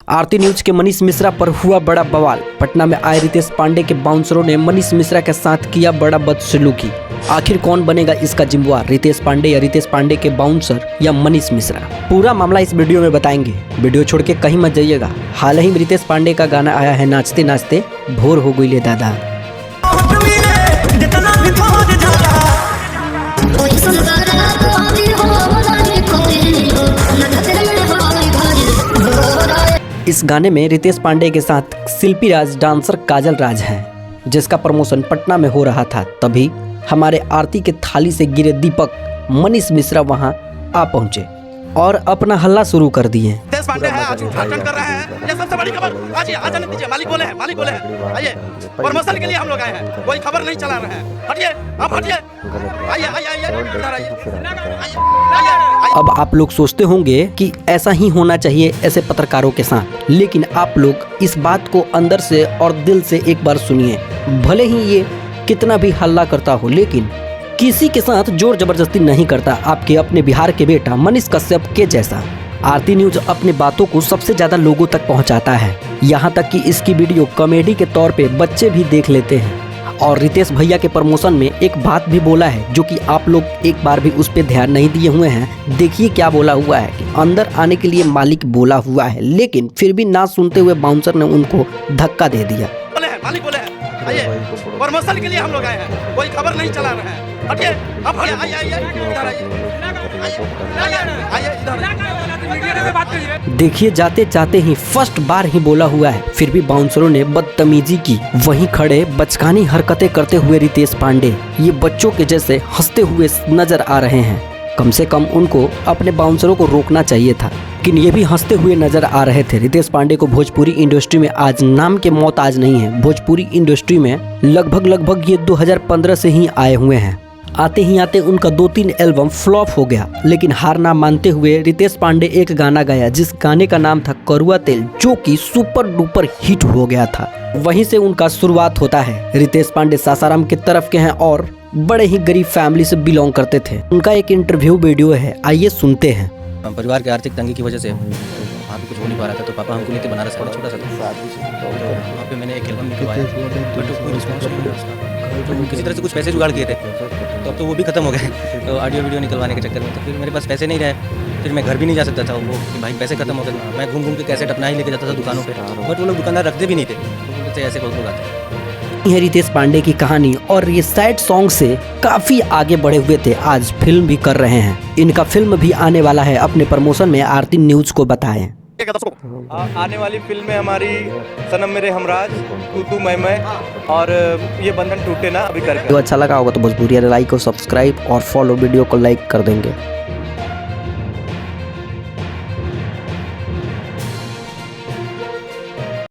आरती news के मनीष मिश्रा पर हुआ बड़ा बवाल। पटना में आए रितेश पांडे के बाउंसरों ने मनीष मिश्रा के साथ किया बड़ा बदसलूकी। आखिर कौन बनेगा इसका जिम्मेवार, रितेश पांडे या रितेश पांडे के बाउंसर या मनीष मिश्रा? पूरा मामला इस वीडियो में बताएंगे। वीडियो छोड़ के कहीं मत जाइएगा। हाल ही में रितेश पांडे का गाना आया है नाचते नाचते भोर हो गई ले दादा। इस गाने में रितेश पांडे के साथ शिल्पी राज डांसर काजल राज हैं, जिसका प्रमोशन पटना में हो रहा था। तभी हमारे आरती के थाली से गिरे दीपक मनीष मिश्रा वहां आ पहुंचे और अपना हल्ला शुरू कर दिए। रितेश पांडे है आज उद्घाटन कर रहे हैं, ये सबसे बड़ी खबर। आज आ जाने दीजिए, मालिक बोले हैं, आइए प्रमोशन के लिए हम लोग आए हैं, कोई खबर नहीं चला रहे हैं। हटिए, आप हटिए, अब आप लोग सोचते होंगे कि ऐसा ही होना चाहिए ऐसे पत्रकारों के साथ, लेकिन आप लोग इस बात को अंदर से और दिल से एक बार सुनिए। भले ही ये कितना भी हल्ला करता हो, लेकिन किसी के साथ जोर जबरदस्ती नहीं करता। आपके अपने बिहार के बेटा मनीष कश्यप के जैसा आरती न्यूज अपनी बातों को सबसे ज्यादा लोगों तक पहुंचाता है। यहाँ तक कि इसकी वीडियो कॉमेडी के तौर पे बच्चे भी देख लेते हैं। और रितेश भैया के प्रमोशन में एक बात भी बोला है जो कि आप लोग एक बार भी उस पर ध्यान नहीं दिए हुए हैं। देखिए क्या बोला हुआ है कि अंदर आने के लिए मालिक बोला हुआ है, लेकिन फिर भी ना सुनते हुए बाउंसर ने उनको धक्का दे दिया। मालिक बोले हैं, आइए प्रमोशन के लिए हम लोग आए हैं, कोई खबर नहीं चला रहे हैं। हटिए, आप हटिए, देखिए जाते जाते ही फर्स्ट बार ही बोला हुआ है, फिर भी बाउंसरों ने बदतमीजी की। वहीं खड़े बचकानी हरकतें करते हुए रितेश पांडे ये बच्चों के जैसे हंसते हुए नजर आ रहे हैं। कम से कम उनको अपने बाउंसरों को रोकना चाहिए था, लेकिन ये भी हंसते हुए नजर आ रहे थे। रितेश पांडे को भोजपुरी इंडस्ट्री में आज नाम के मोहताज नहीं है। भोजपुरी इंडस्ट्री में लगभग ये 2015 से ही आए हुए हैं। आते ही आते उनका 2-3 एल्बम फ्लॉप हो गया, लेकिन हार ना मानते हुए रितेश पांडे एक गाना गाया जिस गाने का नाम था करुआ तेल, जो कि सुपर डुपर हिट हो गया था। वहीं से उनका शुरुआत होता है। रितेश पांडे सासाराम की तरफ के हैं और बड़े ही गरीब फैमिली से बिलोंग करते थे। उनका एक इंटरव्यू वीडियो है, आइए सुनते हैं। परिवार के आर्थिक तंगी की वजह से वहाँ पे कुछ हो नहीं पा रहा था, तो पापा हमको लेके बनारस गए, छोटा सा था। तो वहाँ पे मैंने एक एल्बम निकलवाया, बट कोई रिस्पॉन्स नहीं मिला उसका। तो किसी तरह से कुछ पैसे जुगाड़ किए थे, तो अब तो वो भी खत्म हो गए। तो ऑडियो वीडियो निकलवाने के चक्कर में तो फिर मेरे पास पैसे नहीं रहे, फिर मैं घर भी नहीं जा सकता था। वो कि भाई पैसे खत्म हो गए। मैं घूम के कैसेट अपना ही लेके जाता था दुकानों पर, बट वो लोग दुकानदार रखते भी नहीं थे, तो ऐसे बहुत लोग आते। यह रितेश पांडे की कहानी और ये सैड सॉन्ग से काफी आगे बढ़े हुए थे। आज फिल्म भी कर रहे हैं। इनका फिल्म भी आने वाला है। अपने प्रमोशन में आरती न्यूज को बताएं। आने वाली फिल्म में हमारी सनम मेरे हमराज, तू तू मैं और ये बंधन टूटे ना अभी करके। तो अच्छा लगा होगा तो भोजपुरी लाइक और सब्सक्राइब और फॉलो वीडियो को लाइक कर देंगे।